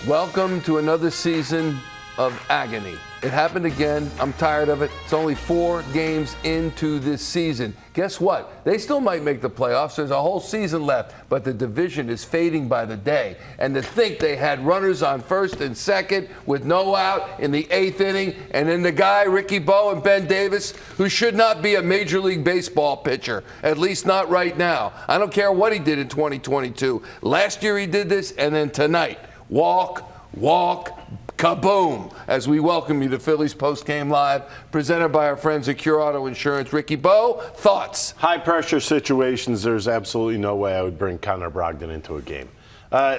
Welcome to another season of agony. It happened again. I'm tired of it. It's only 4 games into this season. Guess what? They still might make the playoffs. There's a whole season left, but the division is fading by the day. And to think they had runners on first and second with no out in the 8th inning, and then the guy, Ricky Bo and Ben Davis, who should not be a Major League Baseball pitcher, at least not right now. I don't care what he did in 2022. Last year he did this, and then tonight, walk, kaboom, as we welcome you to Phillies Postgame Live, presented by our friends at Cure Auto Insurance. Ricky Bo, thoughts? High-pressure situations, there's absolutely no way I would bring Connor Brogdon into a game.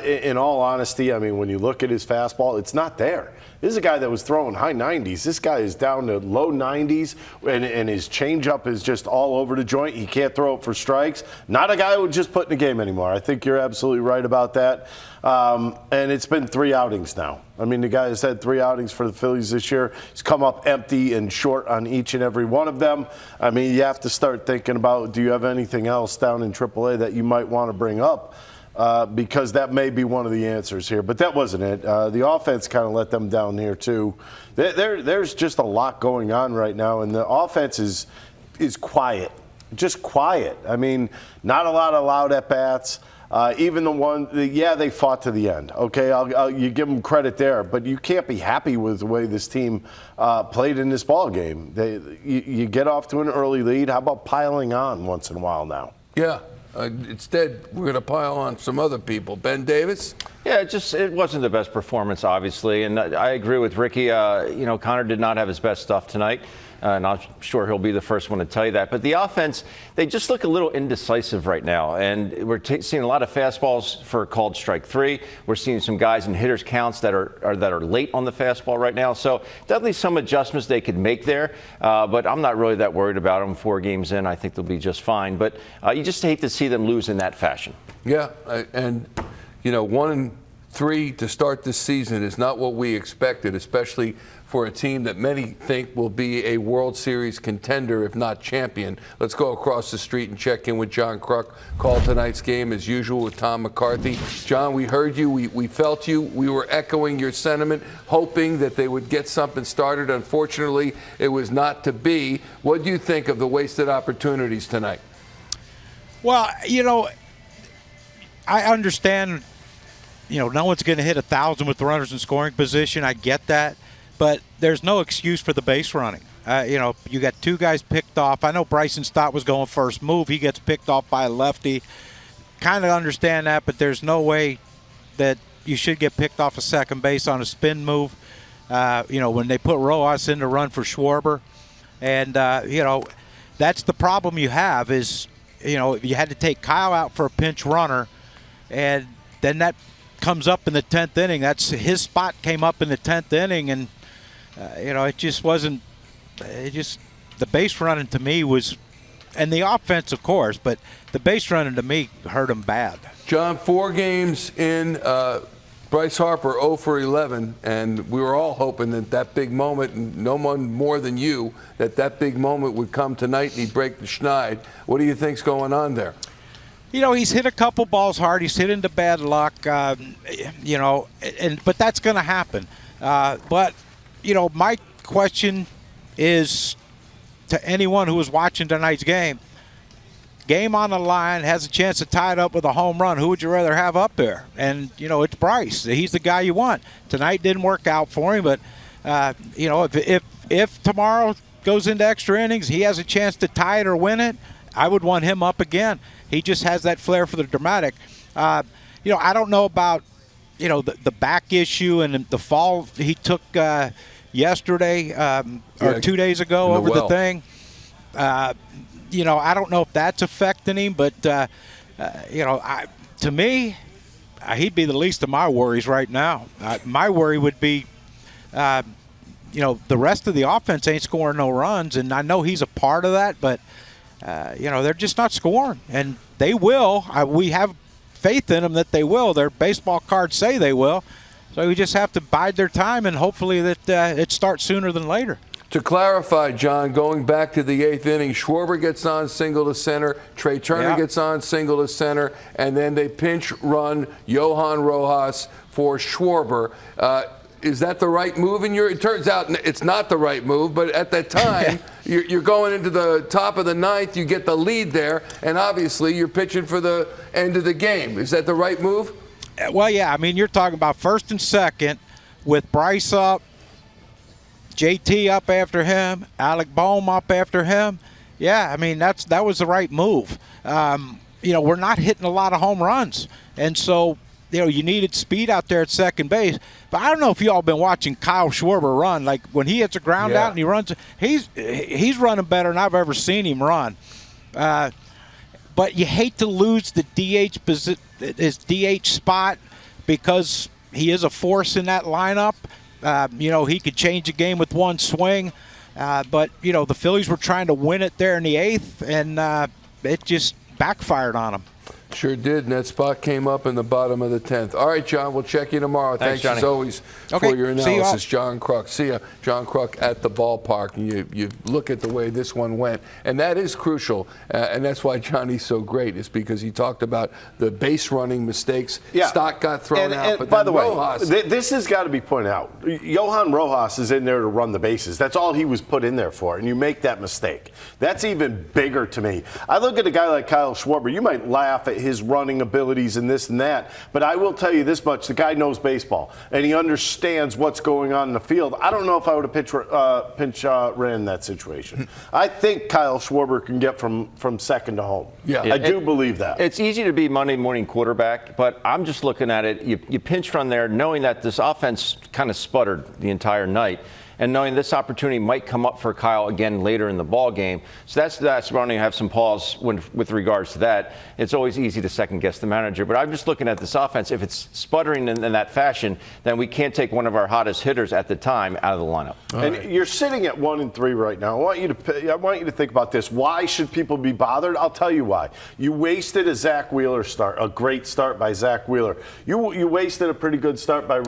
In all honesty, I mean, when you look at his fastball, it's not there. This is a guy that was throwing high 90s. This guy is down to low 90s, and his changeup is just all over the joint. He can't throw it for strikes. Not a guy who would just put in the game anymore. I think you're absolutely right about that. And it's been 3 outings now. I mean, the guy has had 3 outings for the Phillies this year. He's come up empty and short on each and every one of them. I mean, you have to start thinking about, do you have anything else down in AAA that you might want to bring up? Because that may be one of the answers here. But that wasn't it. The offense kind of let them down here, too. There's just a lot going on right now, and the offense is quiet, just quiet. I mean, not a lot of loud at-bats. Even they fought to the end. Okay, you give them credit there, but you can't be happy with the way this team played in this ball game. You get off to an early lead. How about piling on once in a while now? Yeah. Instead, we're going to pile on some other people. Ben Davis? Yeah, it wasn't the best performance, obviously. And I agree with Ricky. Connor did not have his best stuff tonight. And I'm sure he'll be the first one to tell you that. But the offense, they just look a little indecisive right now. And we're seeing a lot of fastballs for called strike 3. We're seeing some guys in hitters counts that are late on the fastball right now. So definitely some adjustments they could make there. But I'm not really that worried about them. 4 games in, I think they'll be just fine. But you just hate to see them lose in that fashion. Yeah, and 1-3 to start this season is not what we expected, especially for a team that many think will be a World Series contender, if not champion. Let's go across the street and check in with John Kruk. Called tonight's game, as usual, with Tom McCarthy. John, we heard you. We felt you. We were echoing your sentiment, hoping that they would get something started. Unfortunately, it was not to be. What do you think of the wasted opportunities tonight? Well, I understand, no one's going to hit 1,000 with the runners in scoring position. I get that. But there's no excuse for the base running. You got 2 guys picked off. I know Bryson Stott was going first move. He gets picked off by a lefty. Kind of understand that, but there's no way that you should get picked off a second base on a spin move. When they put Rojas in to run for Schwarber. And, that's the problem you have is, you had to take Kyle out for a pinch runner, and then that comes up in the 10th inning. That's his spot came up in the 10th inning, and it just wasn't. The base running to me was, and the offense, of course, but the base running to me hurt him bad. John, 4 games in. Bryce Harper 0 for 11, and we were all hoping that big moment, and no one more than you, that big moment would come tonight and he'd break the schneid. What do you think's going on there? He's hit a couple balls hard. He's hit into bad luck, but that's going to happen. But my question is to anyone who was watching tonight's game on the line, has a chance to tie it up with a home run. Who would you rather have up there? And, it's Bryce. He's the guy you want. Tonight didn't work out for him, but, if tomorrow goes into extra innings, he has a chance to tie it or win it, I would want him up again. He just has that flair for the dramatic. I don't know about, the back issue and the fall he took yesterday or 2 days ago over the thing. I don't know if that's affecting him, but, to me, he'd be the least of my worries right now. My worry would be, the rest of the offense ain't scoring no runs, and I know he's a part of that, but, they're just not scoring, and they will. We have faith in them that they will. Their baseball cards say they will. So we just have to bide their time, and hopefully that it starts sooner than later. To clarify, John, going back to the 8th inning, Schwarber gets on single to center, Trey Turner gets on single to center, and then they pinch run Johan Rojas for Schwarber. Is that the right move? It turns out it's not the right move, but at that time, you're going into the top of the 9th, you get the lead there, and obviously you're pitching for the end of the game. Is that the right move? Well, yeah. I mean, you're talking about first and second with Bryce up, JT up after him, Alec Boehm up after him. Yeah, I mean, that was the right move. We're not hitting a lot of home runs, and so you needed speed out there at second base. But I don't know if y'all been watching Kyle Schwarber run. Like when he hits a ground out and he runs, he's running better than I've ever seen him run. But you hate to lose the his DH spot because he is a force in that lineup. He could change the game with one swing. But the Phillies were trying to win it there in the 8th, and it just backfired on them. Sure did, and that spot came up in the bottom of the 10th. All right, John, we'll check you tomorrow. Thanks as always for your analysis, John Kruk. See ya, John Kruk at the ballpark. And you look at the way this one went, and that is crucial, and that's why Johnny's so great, is because he talked about the base running mistakes. Stock got thrown out, but by the way, Rojas, this has got to be pointed out. Johan Rojas is in there to run the bases. That's all he was put in there for, and you make that mistake. That's even bigger to me. I look at a guy like Kyle Schwarber. You might laugh at his running abilities and this and that, but I will tell you this much: the guy knows baseball and he understands what's going on in the field. I don't know if I would have pinch ran in that situation. I think Kyle Schwarber can get from second to home. I do believe that. It's easy to be Monday morning quarterback, but I'm just looking at it. You pinch run there knowing that this offense kind of sputtered the entire night, and knowing this opportunity might come up for Kyle again later in the ball game. So that's why I have some pause with regards to that. It's always easy to second guess the manager, but I'm just looking at this offense. If it's sputtering in that fashion, then we can't take one of our hottest hitters at the time out of the lineup. And you're sitting at 1-3 right now. I want you to think about this. Why should people be bothered? I'll tell you why. You wasted a Zach Wheeler start, a great start by Zach Wheeler. You wasted a pretty good start by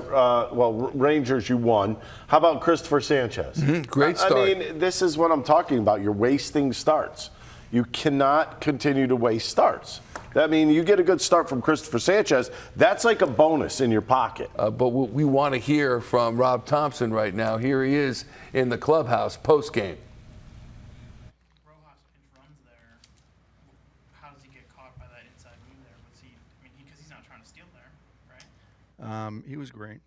Rangers. You won. How about Cristopher Sanchez? Great start. I mean, this is what I'm talking about. You're wasting starts. You cannot continue to waste starts. I mean, you get a good start from Cristopher Sanchez, that's like a bonus in your pocket. But we want to hear from Rob Thomson right now. Here he is in the clubhouse postgame. Rojas pinch runs there. How does he get caught by that inside move there? Because he's not trying to steal there, right? He was great.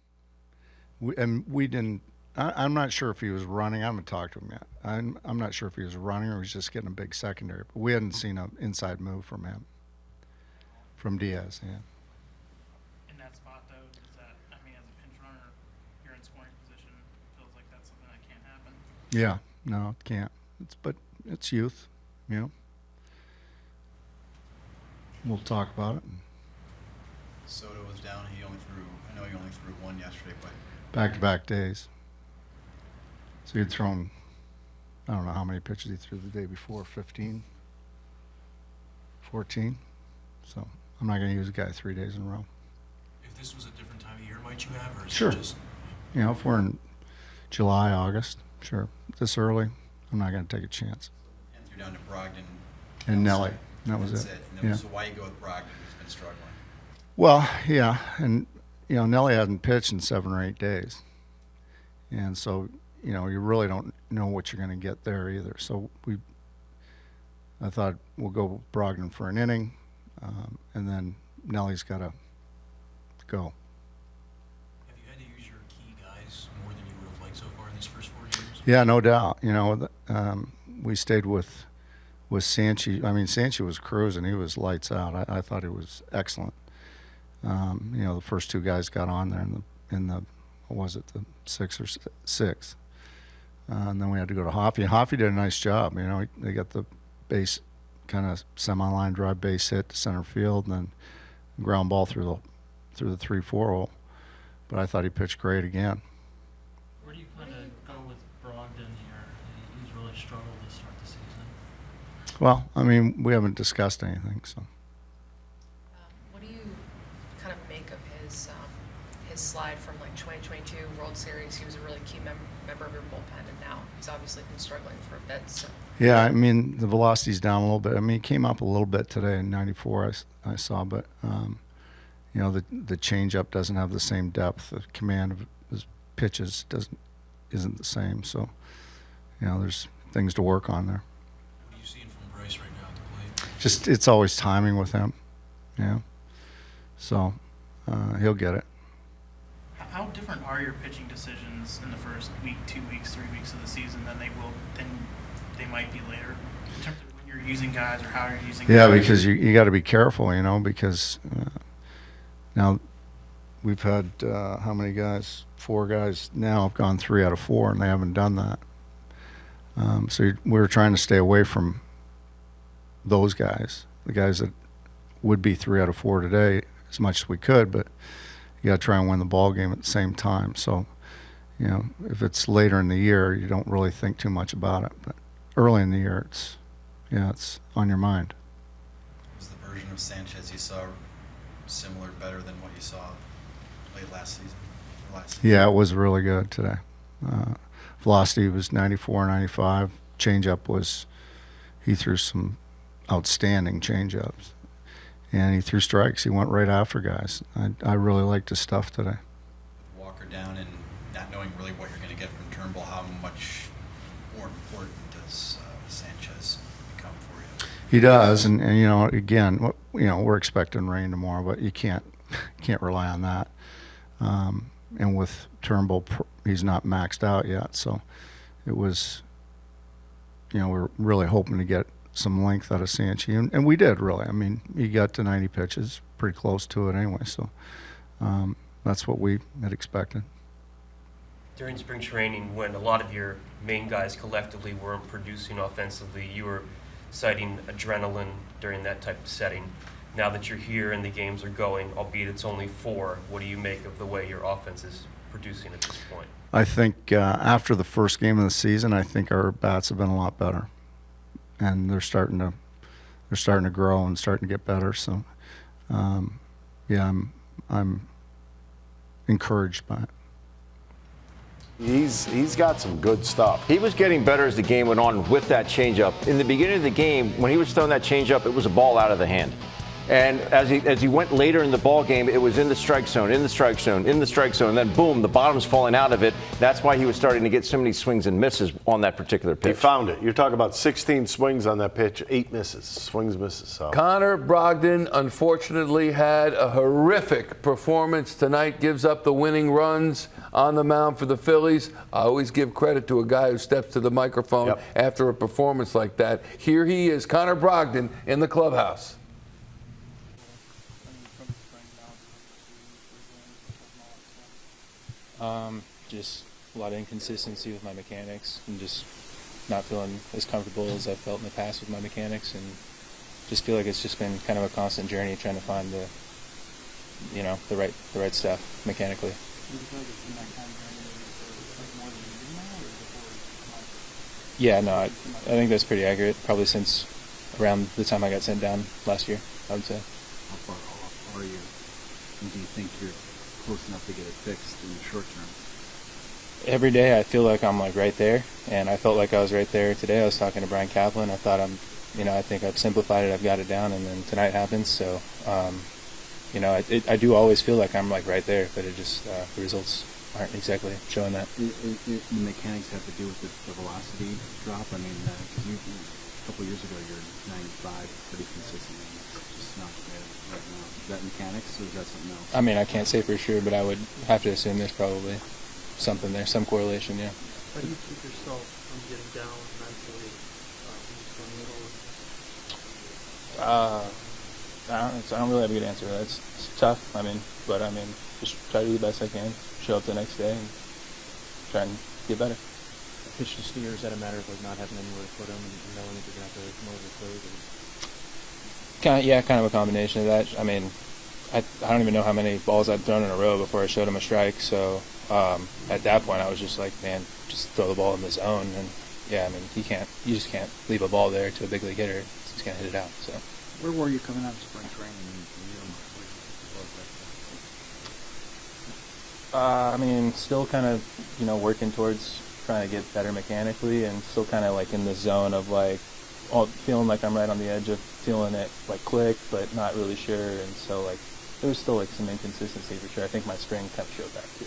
We didn't. I'm not sure if he was running. I haven't talked to him yet. I'm not sure if he was running or he was just getting a big secondary. But we hadn't seen an inside move from him, from Diaz. Yeah. In that spot, though, as a pinch runner, you're in scoring position. Feels like that's something that can't happen. Yeah. No, it can't. But it's youth. We'll talk about it. Soto was down. I know he only threw one yesterday, but Back-to-back days. So he'd thrown, I don't know how many pitches he threw the day before, 15, 14. So I'm not going to use a guy 3 days in a row. If this was a different time of year, might you have? Or is Sure. it just... If we're in July, August, sure. This early, I'm not going to take a chance. and threw down to Brogden And Nelly, that was That's it. And Yeah. so why you go with Brogdon, who's been struggling? Well, yeah, and Nelly hasn't pitched in 7 or 8 days, and so you really don't know what you're going to get there either. So I thought we'll go with Brogden for an inning, and then Nelly's got to go. Have you had to use your key guys more than you would have liked so far in these first 4 games? Yeah, no doubt. We stayed with Sanchez. Sanchez was cruising. He was lights out. I thought he was excellent. The first 2 guys got on there in the what was it, the 6 or 6, and then we had to go to Hoffy. Hoffy did a nice job. They got the base kind of semi-line drive base hit to center field, and then ground ball through the 3-4 hole. But I thought he pitched great again. Where do you plan to go with Brogdon here? He's really struggled to start the season. Well, we haven't discussed anything, so. What do you kind of make of his slide from like 2022 World Series. He was a really key member of your bullpen, and now he's obviously been struggling for a bit. So. Yeah, I mean, the velocity's down a little bit. I mean, it came up a little bit today in 94, I saw, but, you know, the changeup doesn't have the same depth. The command of his pitches isn't the same. So, you know, there's things to work on there. What are you seeing from Bryce right now at the plate? Just, it's always timing with him, you know. So, he'll get it. How different are your pitching decisions in the first week, 2 weeks, 3 weeks of the season than they might be later, in terms of when you're using guys or how you're using guys? Yeah, because you got to be careful, you know, because now we've had how many guys? 4 guys now have gone 3 out of 4, and they haven't done that. So we're trying to stay away from those guys, the guys that would be 3 out of 4 today, as much as we could, but you got to try and win the ball game at the same time. So, you know, if it's later in the year, you don't really think too much about it, but early in the year, it's on your mind. Was the version of Sanchez you saw similar, better than what you saw late last season? Yeah, it was really good today. Velocity was 94, 95. Changeup was, he threw some outstanding changeups. And he threw strikes. He went right after guys. I really liked his stuff today. Walker down and not knowing really what you're going to get from Turnbull, how much more important does Sanchez become for you? He does, and you know, again, you know, we're expecting rain tomorrow, but you can't rely on that. And with Turnbull, he's not maxed out yet, so it was, you know, we're really hoping to get some length out of Sanchez, and we did really. I mean, he got to 90 pitches, pretty close to it anyway, so that's what we had expected. During spring training, when a lot of your main guys collectively weren't producing offensively, you were citing adrenaline during that type of setting. Now that you're here and the games are going, albeit it's only 4, what do you make of the way your offense is producing at this point? I think after the first game of the season, I think our bats have been a lot better, and they're starting to grow and starting to get better. So, yeah, I'm encouraged by it. He's got some good stuff. He was getting better as the game went on with that changeup. In the beginning of the game, when he was throwing that changeup, it was a ball out of the hand. And as he went later in the ball game, it was in the strike zone, in the strike zone, in the strike zone, and then boom, the bottom's falling out of it. That's why he was starting to get so many swings and misses on that particular pitch. He found it. You're talking about 16 swings on that pitch, 8 misses, swings, misses. So. Connor Brogdon unfortunately had a horrific performance tonight, gives up the winning runs on the mound for the Phillies. I always give credit to a guy who steps to the microphone after a performance like that. Here he is, Connor Brogdon, in the clubhouse. Just a lot of inconsistency with my mechanics and just not feeling as comfortable as I felt in the past with my mechanics, and just feel like it's just been kind of a constant journey trying to find the right stuff mechanically. Yeah, no, I think that's pretty accurate. Probably since around the time I got sent down last year, I would say. How far off are you? And do you think you're close enough to get it fixed in the short term? Every day I feel like I'm like right there, and I felt like I was right there today. I was talking to Brian Kaplan. I thought I think I've simplified it. I've got it down, and then tonight happens. So, I do always feel like I'm like right there, but it just the results aren't exactly showing that. The mechanics have to do with the velocity drop. I mean, a couple years ago you're 95 pretty consistently. It's just not there right now. Is that mechanics or is that something else? I mean, I can't say for sure, but I would have to assume there's probably something there, some correlation, yeah. How do you keep yourself from getting down mentally I don't really have a good answer. It's tough. Just try to do the best I can. Show up the next day and try and get better. Pitch to Steer, is that a matter of not having anywhere to put them and knowing that you're going to have to mow the plate? Kind of a combination of that. I mean, I don't even know how many balls I'd thrown in a row before I showed him a strike. So at that point, I was just like, man, just throw the ball in the zone. And yeah, I mean, you just can't leave a ball there to a big league hitter. He's going to hit it out. So. Where were you coming out of spring training? I mean, still kind of, working towards trying to get better mechanically, and still kind of like in the zone of like, feeling like I'm right on the edge of feeling it like click, but not really sure. And so like, there was still like some inconsistency for sure. I think my spring kind of showed that too.